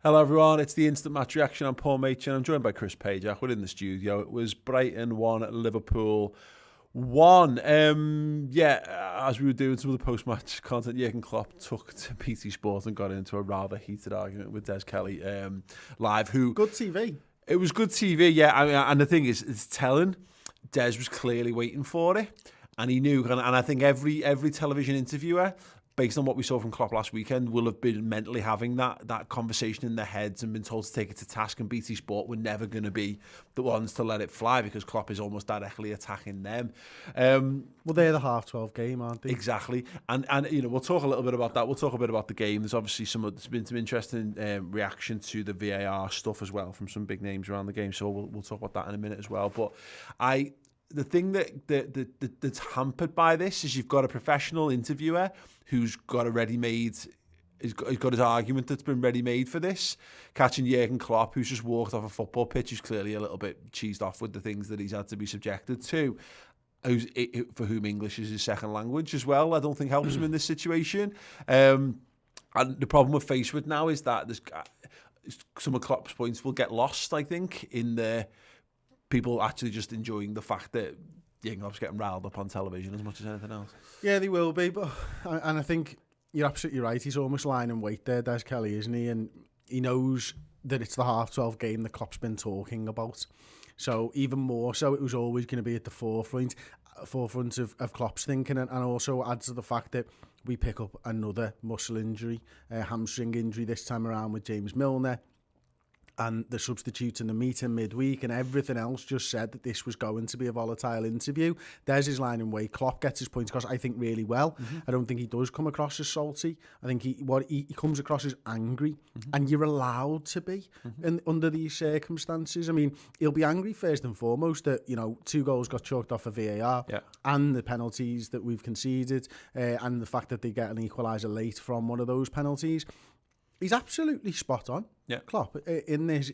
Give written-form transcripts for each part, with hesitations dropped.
Hello everyone, it's the Instant Match Reaction. I'm Paul Machin. I'm joined by Chris Pajak. We're in the studio. It was Brighton 1, Liverpool 1. As we were doing some of the post-match content, Jurgen Klopp took to BT Sport and got into a rather heated argument with Des Kelly live. Good TV. It was good TV, yeah. I mean, and the thing is, it's telling. Des was clearly waiting for it, and he knew. And I think every television interviewer, based on what we saw from Klopp last weekend, will have been mentally having that conversation in their heads and been told to take it to task. And BT Sport were never going to be the ones to let it fly because Klopp is almost directly attacking them. Well, they're the 12:30 game, aren't they? Exactly. And you know, we'll talk a little bit about that. We'll talk a bit about the game. There's obviously there's been some interesting reaction to the VAR stuff as well from some big names around the game. So we'll talk about that in a minute as well. But the thing that's hampered by this is you've got a professional interviewer who's got a ready-made, he's got his argument that's been ready-made for this, catching Jurgen Klopp, who's just walked off a football pitch, who's clearly a little bit cheesed off with the things that he's had to be subjected to, for whom English is his second language as well. I don't think helps him in this situation. And the problem we're faced with now is that some of Klopp's points will get lost, I think, in the people actually just enjoying the fact that Jurgen Klopp's getting riled up on television as much as anything else. Yeah, they will be, and I think you're absolutely right. He's almost lying in wait there, Des Kelly, isn't he? And he knows that it's the 12:30 game that Klopp's been talking about. So even more so, it was always going to be at the forefront of Klopp's thinking, and also adds to the fact that we pick up another muscle injury, hamstring injury this time around with James Milner. And the substitute in the meeting midweek and everything else just said that this was going to be a volatile interview. There's his line in way. Klopp gets his points across, I think, really well. I don't think he does come across as salty. I think he comes across as angry. And you're allowed to be under these circumstances. I mean, he'll be angry first and foremost that, 2 goals got chalked off for VAR and the penalties that we've conceded and the fact that they get an equaliser late from one of those penalties. He's absolutely spot on, Klopp, in this.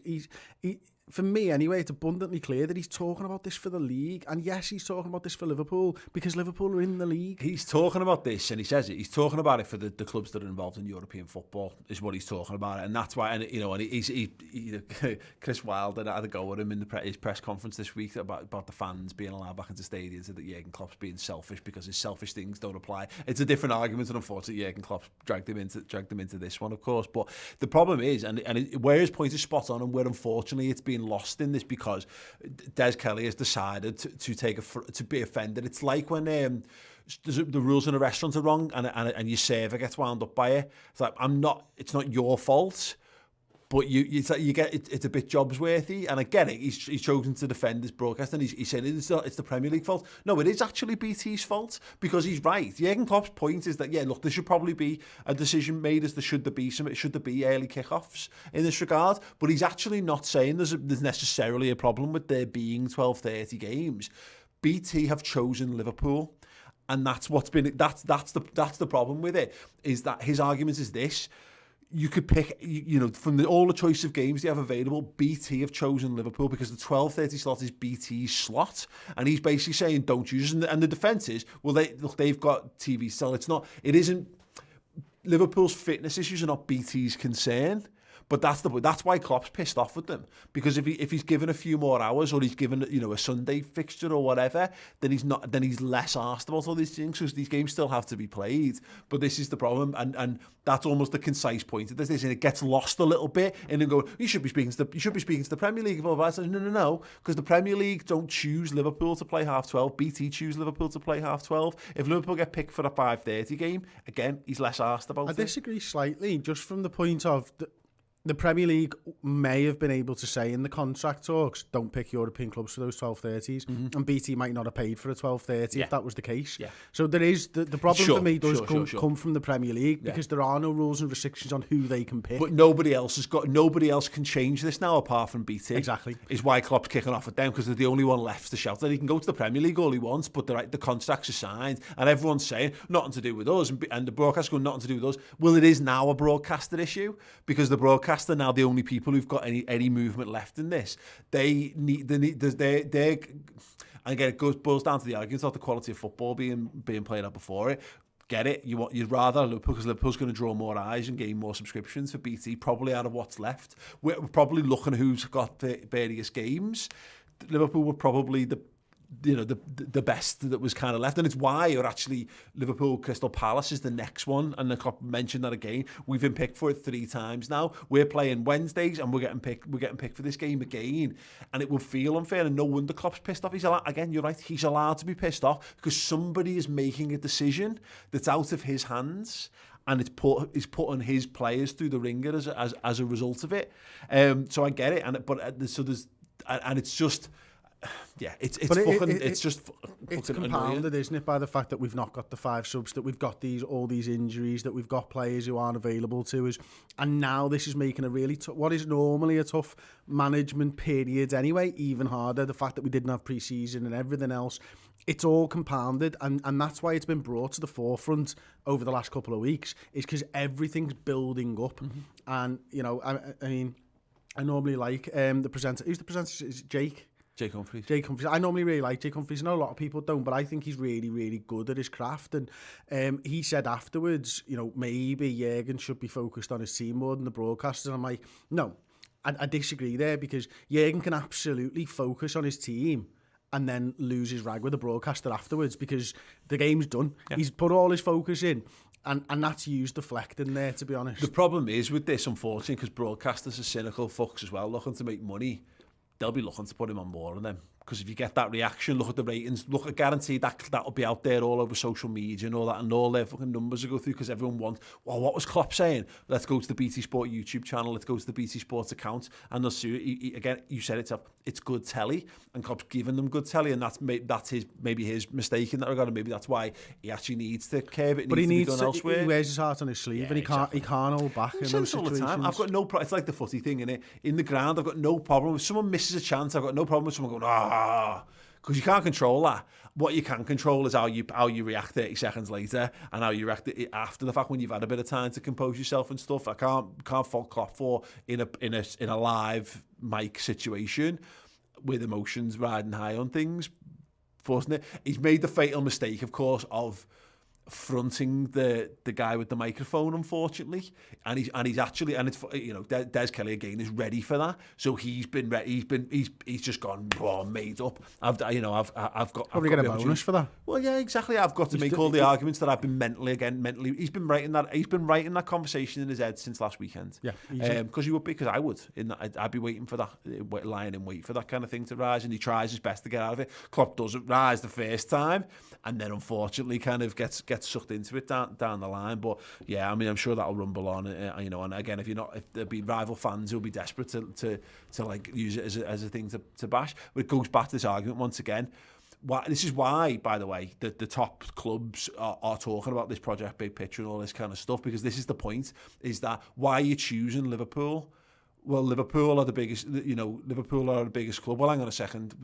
For me, anyway, it's abundantly clear that he's talking about this for the league. And yes, he's talking about this for Liverpool because Liverpool are in the league. He's talking about this, and he says it. He's talking about it for the clubs that are involved in European football, is what he's talking about. And that's why, and he's Chris Wilder had a go at him in his press conference this week about the fans being allowed back into stadiums, that Jurgen Klopp's being selfish because his selfish things don't apply. It's a different argument, and unfortunately, Jurgen Klopp dragged him into this one, of course. But the problem is, where his point is spot on, and where unfortunately it's being lost in this, because Des Kelly has decided to be offended. It's like when the rules in a restaurant are wrong and your server gets wound up by it. It's like, it's not your fault, but it's a bit jobsworthy. And I get it. He's chosen to defend his broadcast, and he's saying it's the Premier League fault. No, it is actually BT's fault, because he's right. Jurgen Klopp's point is that, look, there should probably be a decision made as should there be early kickoffs in this regard. But he's actually not saying there's necessarily a problem with there being 12:30 games. BT have chosen Liverpool, and that's the problem with it. Is that his argument is this: you could pick, from all the choice of games they have available, BT have chosen Liverpool because the 12:30 slot is BT's slot, and he's basically saying don't use it. And the defence is, well, they've got TV still. It isn't Liverpool's fitness issues are not BT's concern. But that's why Klopp's pissed off with them, because if he's given a few more hours, or he's given a Sunday fixture or whatever, then he's less arsed about all these things, because these games still have to be played. But this is the problem, and that's almost the concise point of this, and it gets lost a little bit. And then you should be speaking to the Premier League. Blah, blah, blah. No, because the Premier League don't choose Liverpool to play 12:30. BT choose Liverpool to play 12:30. If Liverpool get picked for a 5:30 game, again, he's less arsed about it. I disagree slightly, just from the point of the Premier League may have been able to say in the contract talks, don't pick European clubs for those 12:30s, and BT might not have paid for a 12:30 if that was the case. So there is the problem for me does come from the Premier League, because there are no rules and restrictions on who they can pick. But nobody else can change this now apart from BT. Exactly. Is why Klopp's kicking off at them, because they're the only one left to shout that he can go to the Premier League all he wants, but the contracts are signed, and everyone's saying nothing to do with us, and the broadcast going nothing to do with us. Well, it is now a broadcaster issue, because the broadcaster are now the only people who've got any movement left in this. They and again, it boils down to the argument about the quality of football being played out before it. get it. You'd rather Liverpool, because Liverpool's going to draw more eyes and gain more subscriptions for BT, probably out of what's left. We're probably looking at who's got the various games. Liverpool were probably the best that was kind of left, and it's why you're actually Liverpool Crystal Palace is the next one, and I mentioned that again. We've been picked for it 3 times now. We're playing Wednesdays, and we're getting picked for this game again, and it will feel unfair. And no wonder Klopp's pissed off. Again, you're right. He's allowed to be pissed off because somebody is making a decision that's out of his hands. And it's putting his players through the ringer as a result of it. So I get it, and it's just. Yeah, it's just compounded, annoying. isn't it, by the fact that we've not got the 5 subs, that we've got all these injuries, that we've got players who aren't available to us, and now this is making a really what is normally a tough management period anyway even harder. The fact that we didn't have pre-season and everything else, it's all compounded, and that's why it's been brought to the forefront over the last couple of weeks, is because everything's building up. And I mean, I normally like the presenter. Who's the presenter? Is it Jake Humphries. I normally really like Jake Humphries. I know a lot of people don't, but I think he's really, really good at his craft. And he said afterwards, maybe Jürgen should be focused on his team more than the broadcasters. And I'm like, no, I disagree there, because Jürgen can absolutely focus on his team and then lose his rag with the broadcaster afterwards, because the game's done. Yeah. He's put all his focus in. And that's used deflecting there, to be honest. The problem is with this, unfortunately, because broadcasters are cynical fucks as well, looking to make money. They'll be looking to put him on more of them. Because if you get that reaction, look at the ratings, I guarantee that'll be out there all over social media and all that, and all their fucking numbers will go through, because everyone wants, well, what was Klopp saying? Let's go to the BT Sport YouTube channel, let's go to the BT Sports account, and they'll see, again, you said it's good telly, and Klopp's giving them good telly, and that's maybe his mistake in that regard, and maybe that's why he actually needs to curb it. But he needs to be done to, elsewhere. He wears his heart on his sleeve, and he can't hold back in those situations. All the time. I've got no problem. It's like the footy thing, innit? In the ground, I've got no problem. If someone misses a chance, I've got no problem with someone going, because you can't control that. What you can control is how you react 30 seconds later, and how you react after the fact, when you've had a bit of time to compose yourself and stuff. I can't fault Klopp for in a live mic situation with emotions riding high on things. Forcing it. He's made the fatal mistake, of course, of fronting the guy with the microphone, unfortunately, and he's actually, and it's, Des Kelly again is ready for that, so he's just gone made up. I've got probably get a bonus for that. Well, yeah, exactly. I've got to make all the arguments that I've been mentally. He's been writing that conversation in his head since last weekend. Yeah, because I would. I'd be waiting for that, lying in wait for that kind of thing to rise, and he tries his best to get out of it. Klopp doesn't rise the first time, and then unfortunately kind of gets sucked into it down the line. But yeah, I mean, I'm sure that'll rumble on, and again, if there'll be rival fans who'll be desperate to like use it as a thing to bash. But it goes back to this argument once again. This is why, by the way, the top clubs are talking about this Project Big Picture and all this kind of stuff, because this is the point, is that why are you choosing Liverpool? Well, Liverpool are the biggest, Liverpool are the biggest club. Well, hang on a second,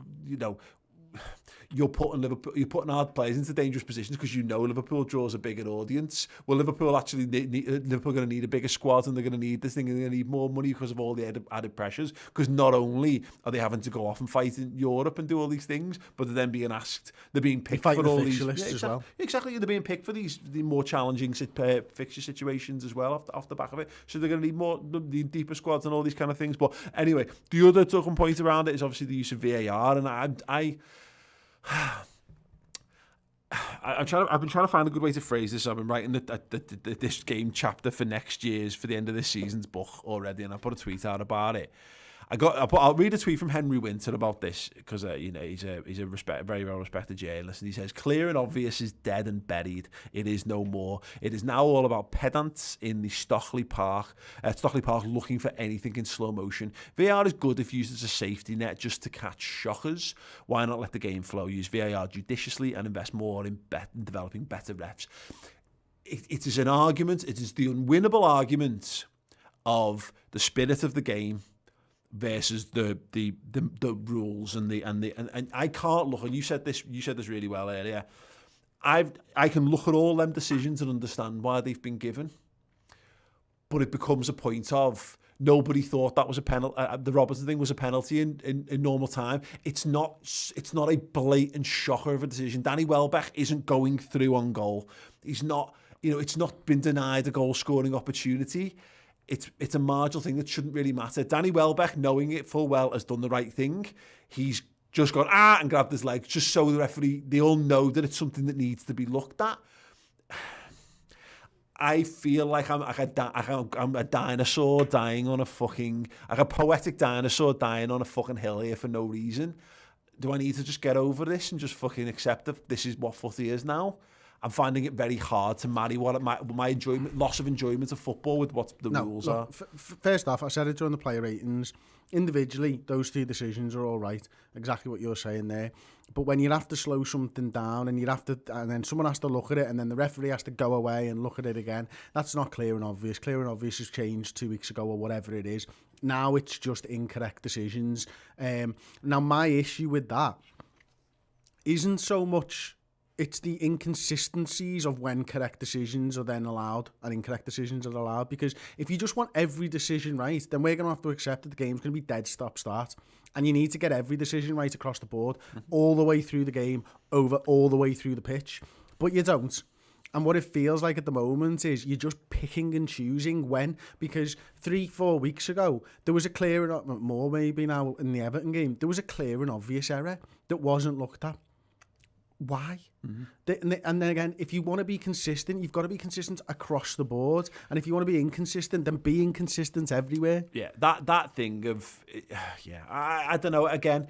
you're putting our players into dangerous positions because Liverpool draws a bigger audience. Well, Liverpool actually Liverpool going to need a bigger squad, and they're going to need this thing, and they're going to need more money because of all the added pressures. Because not only are they having to go off and fight in Europe and do all these things, but they're then being asked, they're being picked for all these. As well. Exactly, they're being picked for the more challenging fixture situations as well off the back of it. So they're going to need the deeper squads and all these kind of things. But anyway, the other talking point around it is obviously the use of VAR, and I've been trying to find a good way to phrase this. I've been writing this game chapter for next year's, for the end of this season's book already, and I put a tweet out about it. I'll read a tweet from Henry Winter about this, because he's a very well respected journalist, and he says, "Clear and obvious is dead and buried. It is no more. It is now all about pedants in the Stockley Park looking for anything in slow motion. VAR is good if used as a safety net just to catch shockers. Why not let the game flow? Use VAR judiciously and invest more in developing better refs." It is an argument. It is the unwinnable argument of the spirit of the game versus the rules and I can't look, and you said this really well earlier. I can look at all them decisions and understand why they've been given, but it becomes a point of, Nobody thought that was a penalty. The Robertson thing was a penalty in normal time. It's not a blatant shocker of a decision. Danny Welbeck isn't going through on goal. He's not, it's not been denied a goal scoring opportunity. It's a marginal thing that shouldn't really matter. Danny Welbeck, knowing it full well, has done the right thing. He's just gone and grabbed his leg, just so the referee, they all know that it's something that needs to be looked at. I feel like I'm a dinosaur dying on a fucking, like a poetic dinosaur dying on a fucking hill here for no reason. Do I need to just get over this and just fucking accept that this is what footy is now? I'm finding it very hard to marry my enjoyment, loss of enjoyment of football with what the rules are. First off, I said it during the player ratings. Individually, those two decisions are all right. Exactly what you're saying there. But when you have to slow something down and then someone has to look at it and then the referee has to go away and look at it again, that's not clear and obvious. Clear and obvious has changed 2 weeks ago or whatever it is. Now it's just incorrect decisions. Now my issue with that isn't so much. It's the inconsistencies of when correct decisions are then allowed and incorrect decisions are allowed. Because if you just want every decision right, then we're going to have to accept that the game's going to be dead stop-start. And you need to get every decision right across the board, all the way through the game, all the way through the pitch. But you don't. And what it feels like at the moment is you're just picking and choosing when. Because 3-4 weeks ago, there was a clear, more maybe now in the Everton game, there was a clear and obvious error that wasn't looked at. Why? Mm-hmm. And then again, if you want to be consistent, you've got to be consistent across the board. And if you want to be inconsistent, then be inconsistent everywhere. Yeah, that thing of, I don't know, again,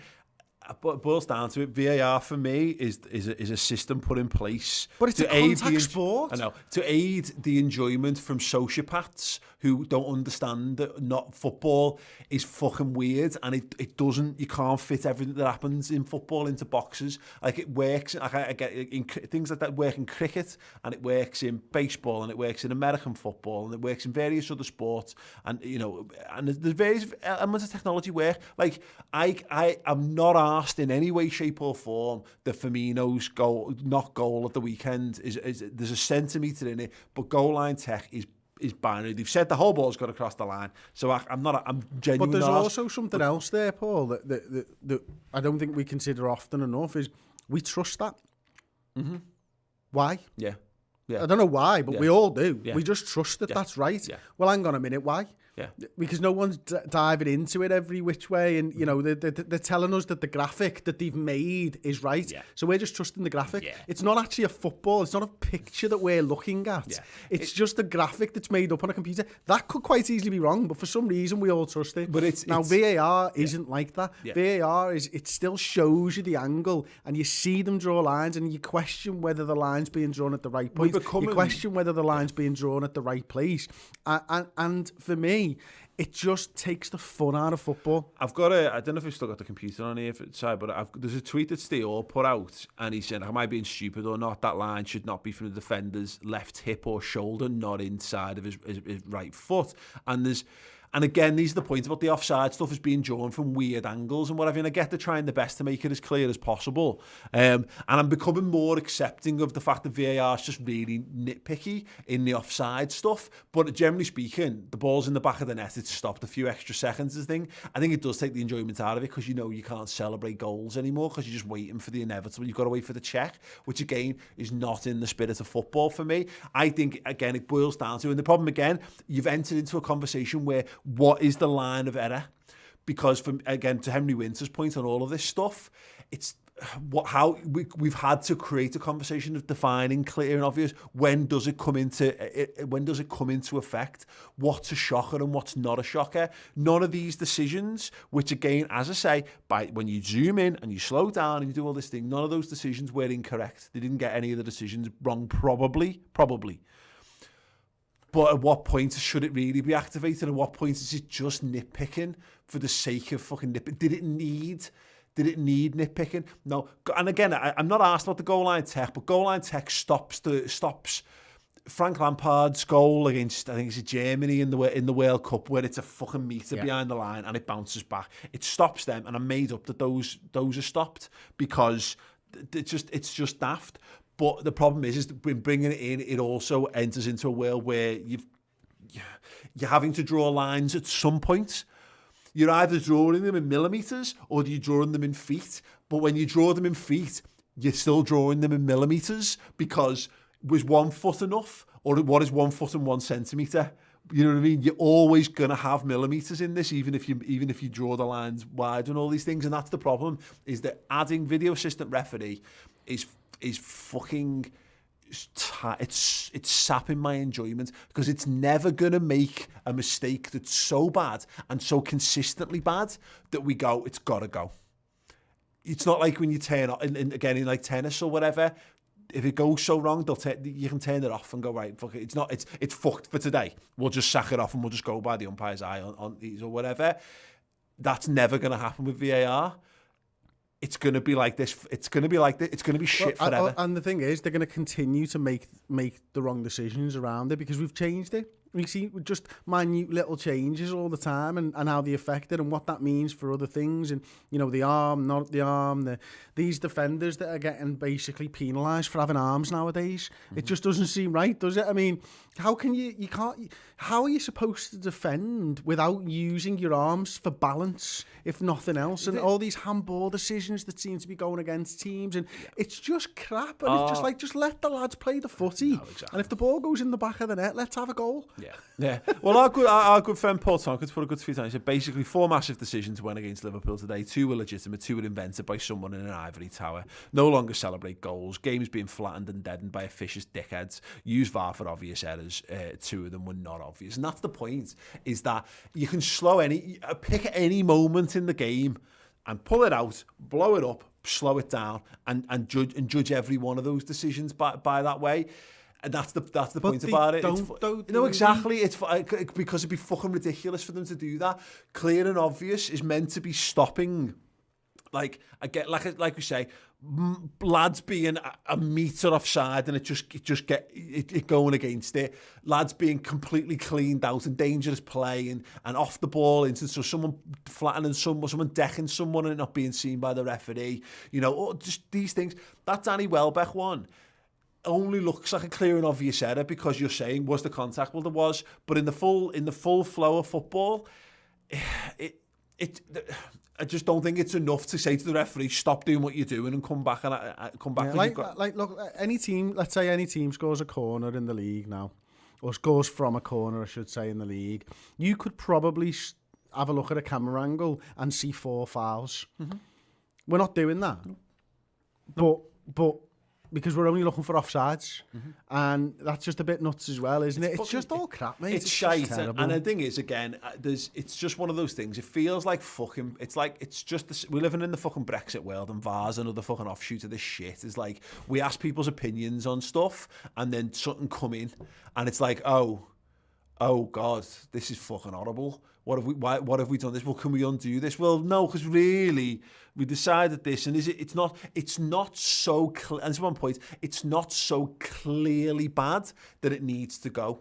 but it boils down to it. VAR for me is a system put in place, but it's a contact sport. I know, to aid the enjoyment from sociopaths who don't understand that not football is fucking weird, and it doesn't. You can't fit everything that happens in football into boxes. Like it works. Like I get in things like that work in cricket, and it works in baseball, and it works in American football, and it works in various other sports, and and there's various elements of technology work. Like I am not asked in any way, shape or form that Firmino's not goal at the weekend is there's a centimetre in it, but goal line tech is binary. They've said the whole ball's got to cross the line, so I'm genuinely. But there's also something else there, Paul, that I don't think we consider often enough is we trust that. Mm-hmm. Why? Yeah. I don't know why, but we all do. Yeah. We just trust that that's right. Yeah. Well, hang on a minute, why? Yeah. Because no one's diving into it every which way, and they're telling us that the graphic that they've made is right. Yeah. So we're just trusting the graphic. Yeah. It's not actually a football. It's not a picture that we're looking at. Yeah. It's just a graphic that's made up on a computer. That could quite easily be wrong, but for some reason we all trust it. But VAR isn't like that. Yeah. VAR it still shows you the angle, and you see them draw lines, and you question whether the line's being drawn at the right point. You question whether the line's being drawn at the right place. And for me, it just takes the fun out of football. I don't know if we've still got the computer on here, but there's a tweet that Steele put out, and he said, am I being stupid or not? That line should not be from the defender's left hip or shoulder, not inside of his right foot. And again, these are the points about the offside stuff is being drawn from weird angles and whatever. And I get they're trying their best to make it as clear as possible. And I'm becoming more accepting of the fact that VAR is just really nitpicky in the offside stuff. But generally speaking, the ball's in the back of the net. It's stopped a few extra seconds, I think it does take the enjoyment out of it, because you can't celebrate goals anymore because you're just waiting for the inevitable. You've got to wait for the check, which again is not in the spirit of football for me. I think, again, it boils down to, and the problem again, you've entered into a conversation where what is the line of error? Because, to Henry Winter's point on all of this stuff, it's how we've had to create a conversation of defining clear and obvious. When does it come into effect? What's a shocker and what's not a shocker? None of these decisions, which again, as I say, when you zoom in and you slow down and you do all this thing, none of those decisions were incorrect. They didn't get any of the decisions wrong, probably. But at what point should it really be activated? At what point is it just nitpicking for the sake of fucking nitpicking? Did it need nitpicking? No. And again, I'm not asked about the goal line tech, but goal line tech stops Frank Lampard's goal against, I think it's Germany in the World Cup, where it's a fucking metre behind the line and it bounces back. It stops them, and I'm made up that those are stopped because it's just daft. But the problem is when bringing it in, it also enters into a world where you're having to draw lines at some point. You're either drawing them in millimetres or you're drawing them in feet. But when you draw them in feet, you're still drawing them in millimetres, because was 1 foot enough, or what is 1 foot and 1 centimetre? You know what I mean? You're always going to have millimetres in this, even if you draw the lines wide and all these things. And that's the problem, is that adding video assistant referee is fucking... It's sapping my enjoyment, because it's never going to make a mistake that's so bad and so consistently bad that we go, it's got to go. It's not like when you turn off, again, in like tennis or whatever, if it goes so wrong, you can turn it off and go, right, fuck it, it's fucked for today. We'll just sack it off and we'll just go by the umpire's eye on these or whatever. That's never going to happen with VAR. It's going to be like this. It's going to be like this. It's going to be shit forever. And the thing is, they're going to continue to make the wrong decisions around it, because we've changed it. We see just minute little changes all the time, and how they affect it and what that means for other things. And, you know, the arm, not the arm, these defenders that are getting basically penalised for having arms nowadays. Mm-hmm. It just doesn't seem right, does it? I mean, how are you supposed to defend without using your arms for balance, if nothing else? And all these handball decisions that seem to be going against teams, and it's just crap. And it's just like, just let the lads play the footy. No, exactly. And if the ball goes in the back of the net, let's have a goal. Yeah. Well, our good friend Paul Tonkins put a good tweet on. He said, basically, 4 massive decisions went against Liverpool today. 2 were legitimate, 2 were invented by someone in an ivory tower. No longer celebrate goals. Games being flattened and deadened by officious dickheads. Use VAR for obvious errors. 2 of them were not obvious. And that's the point, is that you can pick any moment in the game and pull it out, blow it up, slow it down, and judge every one of those decisions by that way. And that's the point about it. Exactly. It's because it'd be fucking ridiculous for them to do that. Clear and obvious is meant to be stopping, like we say, lads being a metre offside and it going against it. Lads being completely cleaned out and dangerous play and off the ball into someone flattening someone decking someone and not being seen by the referee. You know, just these things. That Danny Welbeck one only looks like a clear and obvious error, because you're saying, was the contact? Well, there was, but in the full flow of football, I just don't think it's enough to say to the referee, stop doing what you're doing and come back. Yeah, look, any team, let's say any team scores a corner in the league now, or scores from a corner, I should say, in the league, you could probably have a look at a camera angle and see 4 fouls. Mm-hmm. We're not doing that. No. But because we're only looking for offsides, and that's just a bit nuts as well, isn't it? It's just all crap, mate. It's shite, and the thing is, again, it's just one of those things. It feels like fucking. We're living in the fucking Brexit world, and VAR's another fucking offshoot of this shit. It's like we ask people's opinions on stuff, and then something come in, and it's like, oh God, this is fucking horrible. What have we done this? Well, can we undo this? Well, no, because really we decided this, and it's not so clear. And that's one point. It's not so clearly bad that it needs to go,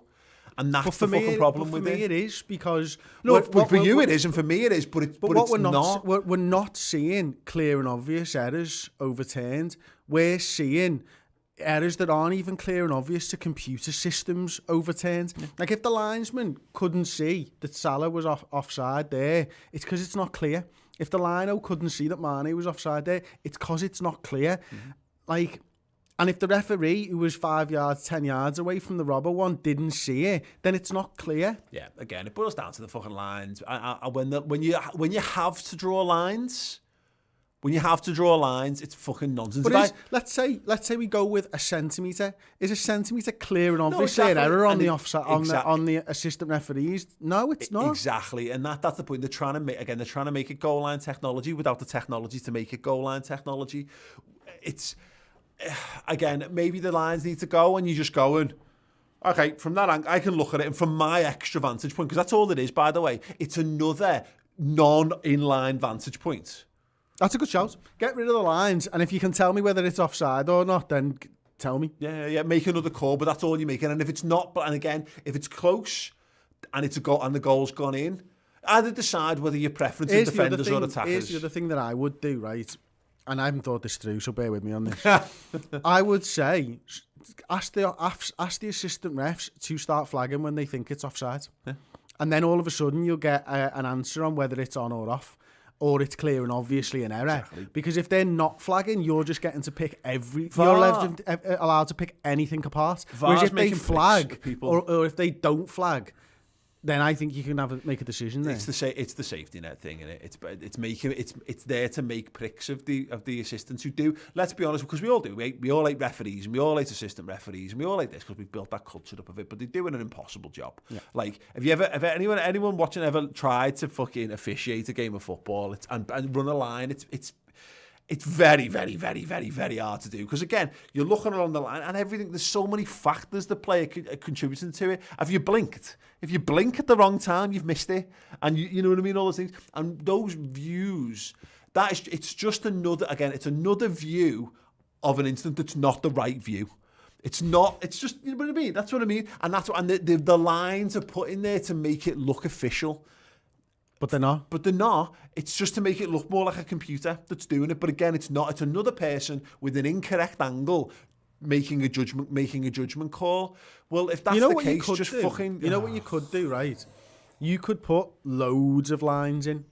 and that's the fucking problem with it. For me, it is, because for you it is, and for me it is. But it's not. We're not seeing clear and obvious errors overturned. We're seeing errors that aren't even clear and obvious to computer systems overturned. Yeah. Like, if the linesman couldn't see that Salah was offside there, it's because it's not clear. If the lino couldn't see that Mane was offside there, it's because it's not clear. Mm-hmm. And if the referee, who was 5 yards, 10 yards away from the robber one, didn't see it, then it's not clear. Yeah, again, it boils down to the fucking lines. When you have to draw lines. When you have to draw lines, it's fucking nonsense. But let's say we go with a centimetre. Is a centimetre clear and obvious error on the offside on the assistant referees? No, it's not. Exactly, and that's the point. They're trying to make it goal line technology without the technology to make it goal line technology. It's again, maybe the lines need to go, and you just go and, okay, from that angle, I can look at it, and from my extra vantage point, because that's all it is, by the way. It's another non-inline vantage point. That's a good shout. Get rid of the lines, and if you can tell me whether it's offside or not, then tell me. Yeah. Make another call, but that's all you're making. And if it's not, and again, if it's close and it's a goal and the goal's gone in, either decide whether your preference is defenders or attackers. Here's the other thing that I would do, right? And I haven't thought this through, so bear with me on this. I would say ask the assistant refs to start flagging when they think it's offside. Yeah. And then all of a sudden you'll get an answer on whether it's on or off, or it's clear and obviously an error. Exactly. Because if they're not flagging, you're just getting to pick you're allowed to pick anything apart. Whereas if they flag, or if they don't flag, then I think you can make a decision there. It's the safety net thing, innit? It's there to make pricks of the assistants who do. Let's be honest, because we all do. We all hate referees, and we all hate assistant referees, and we all hate this because we've built that culture up of it. But they're doing an impossible job. Yeah. Like, have anyone watching ever tried to fucking officiate a game of football and run a line? It's very, very, very, very, very hard to do. Because, again, you're looking along the line and everything. There's so many factors that play contributing to it. Have you blinked? If you blink at the wrong time, you've missed it. And you know what I mean? All those things. And those views, it's just it's another view of an incident that's not the right view. It's not, it's just, you know what I mean? That's what I mean. And the lines are put in there to make it look official. But they're not. It's just to make it look more like a computer that's doing it. But again, it's not. It's another person with an incorrect angle making a judgment call. Well, if that's the case, just fucking... You know what you could do, right? You could put loads of lines in,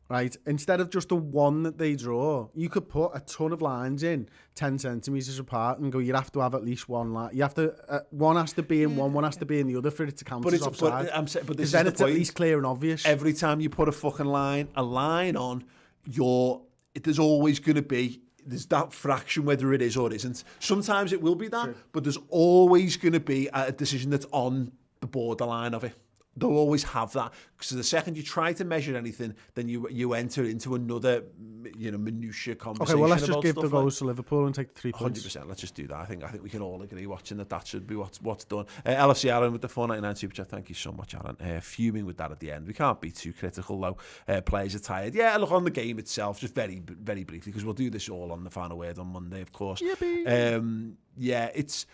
right? Instead of just the one that they draw, you could put a ton of lines in 10 centimetres apart and go, you have to have at least one line. You have to, one has to be in one has to be in the other for it to count as offside. But this is then the it's point. At least clear and obvious. Every time you put a line on, there's always going to be, there's that fraction whether it is or isn't. Sometimes it will be that, but there's always going to be a decision that's on the borderline of it. They'll always have that, because the second you try to measure anything, then you enter into another, minutiae conversation. Okay, well, let's just give the goals to Liverpool and take the 3 points. 100%. Let's just do that. I think we can all agree watching that should be what's done. LFC Aaron with the 4.99 super chat. Thank you so much, Aaron. Fuming with that at the end. We can't be too critical though. Players are tired. Yeah, look on the game itself, just very very briefly, because we'll do this all on the final word on Monday, of course. It's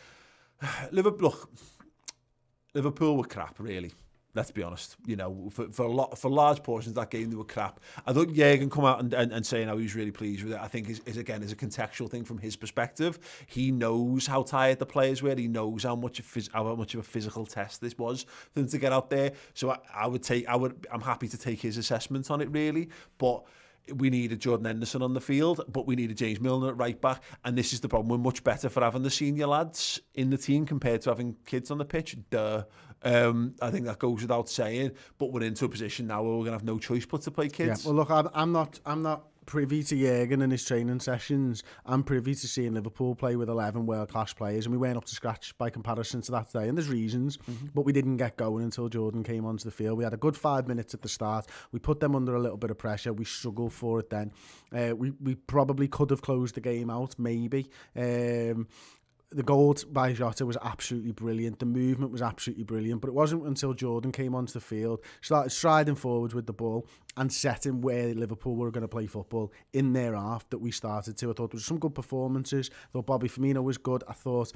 Liverpool. Look, Liverpool were crap, really. Let's be honest. For large portions of that game, they were crap. I thought Jürgen come out and saying how he was really pleased with it. I think is a contextual thing from his perspective. He knows how tired the players were. He knows how much of a physical test this was for them to get out there. So I'm happy to take his assessment on it, really. But we needed Jordan Henderson on the field, but we needed James Milner at right back. And this is the problem. We're much better for having the senior lads in the team compared to having kids on the pitch. I think that goes without saying. But we're into a position now where we're going to have no choice but to play kids. Yeah, well, look, I'm not privy to Jürgen and his training sessions. I'm privy to seeing Liverpool play with 11 world-class players, and we weren't up to scratch by comparison to that today. And there's reasons, but we didn't get going until Jordan came onto the field. We had a good 5 minutes at the start. We put them under a little bit of pressure. We struggled for it then. We probably could have closed the game out, maybe. The goal by Jota was absolutely brilliant. The movement was absolutely brilliant. But it wasn't until Jordan came onto the field, started striding forwards with the ball and setting where Liverpool were going to play football in their half that we started to. I thought there was some good performances. I thought Bobby Firmino was good. I thought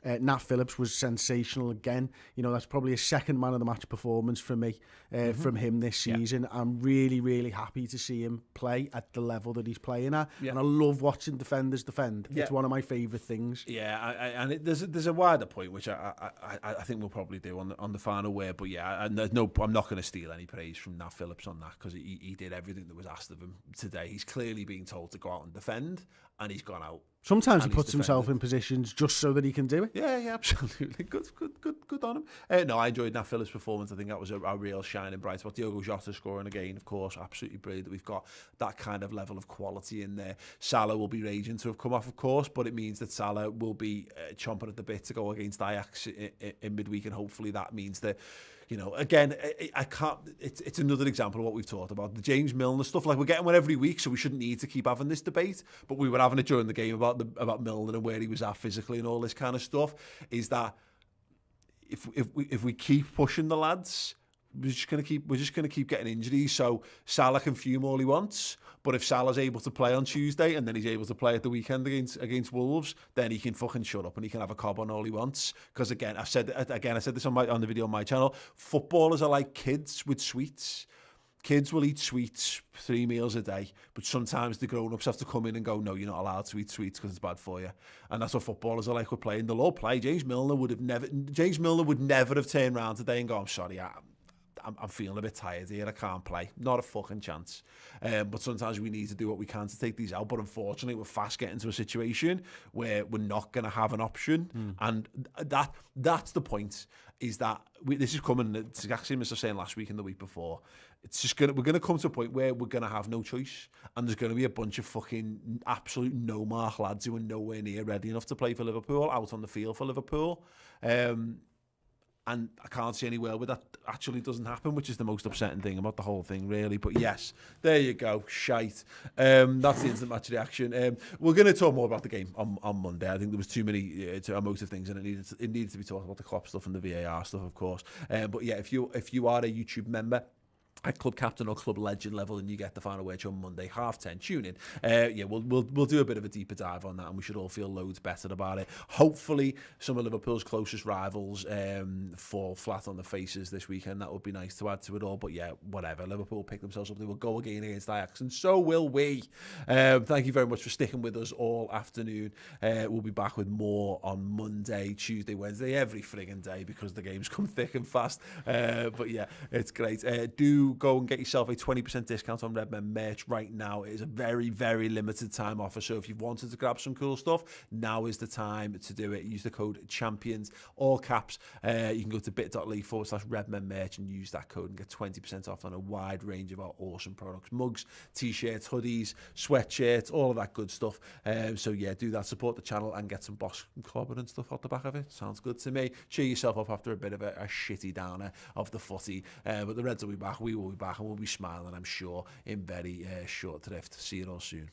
Nat Phillips was sensational again. That's probably a second man of the match performance for me from him this season. Yeah. I'm really, really happy to see him play at the level that he's playing at. Yeah. And I love watching defenders defend. Yeah. It's one of my favourite things. Yeah, there's a wider point which I think we'll probably do on the final word. But yeah, I'm not going to steal any praise from Nat Phillips on that, because he did everything that was asked of him today. He's clearly being told to go out and defend, and he's gone out. Sometimes he puts himself in positions just so that he can do it. Yeah, absolutely. Good on him. No, I enjoyed Nat Phillips' performance. I think that was a real shining bright spot. Diogo Jota scoring again, of course, absolutely brilliant that we've got that kind of level of quality in there. Salah will be raging to have come off, of course, but it means that Salah will be chomping at the bit to go against Ajax in midweek, and hopefully that means that, again, I can't. It's another example of what we've talked about. The James Milner stuff, like, we're getting one every week, so we shouldn't need to keep having this debate. But we were having it during the game about Milner and where he was at physically and all this kind of stuff. Is that if we keep pushing the lads, we're just going to keep getting injuries. So Salah can fume all he wants, but if Salah's able to play on Tuesday and then he's able to play at the weekend against Wolves, then he can fucking shut up and he can have a cob on all he wants. Because again, I said this on the video on my channel. Footballers are like kids with sweets. kids will eat sweets 3 meals a day, but sometimes the grown-ups have to come in and go, no, you're not allowed to eat sweets because it's bad for you. And that's what footballers are like with playing. They'll all play. James Milner would never have turned around today and go, I'm sorry, I'm feeling a bit tired here, I can't play. Not a fucking chance. But sometimes we need to do what we can to take these out. But unfortunately, we're fast getting to a situation where we're not going to have an option. And that's the point, is that this is coming, it's exactly as I was saying last week and the week before. It's just we're going to come to a point where we're going to have no choice. And there's going to be a bunch of fucking absolute no-mark lads who are nowhere near ready enough to play for Liverpool, out on the field for Liverpool. And I can't see anywhere where that actually doesn't happen, which is the most upsetting thing about the whole thing, really. But yes, there you go, shite. That's the instant match reaction. We're going to talk more about the game on Monday. I think there was too many emotive things, and it needed to be talked about the Klopp stuff and the VAR stuff, of course. But yeah, if you are a YouTube member at club captain or club legend level, and you get the final word on Monday 10:30, tune in. We'll do a bit of a deeper dive on that, and we should all feel loads better about it. Hopefully some of Liverpool's closest rivals fall flat on the faces this weekend. That would be nice to add to it all. But yeah, whatever, Liverpool pick themselves up, they will go again against Ajax, and so will we. Thank you very much for sticking with us all afternoon. We'll be back with more on Monday, Tuesday, Wednesday, every frigging day, because the games come thick and fast. But yeah, it's great. Do go and get yourself a 20% discount on Redmen merch right now. It is a very, very limited time offer. So if you've wanted to grab some cool stuff, now is the time to do it. Use the code CHAMPIONS, all caps. You can go to bit.ly/Redmen merch and use that code and get 20% off on a wide range of our awesome products. Mugs, t-shirts, hoodies, sweatshirts, all of that good stuff. So yeah, do that. Support the channel and get some boss clobber and stuff out the back of it. Sounds good to me. Cheer yourself up after a bit of a shitty downer of the footy. But the Reds will be back. We will be back, and we'll be smiling, I'm sure, in very short thrift. See you all soon.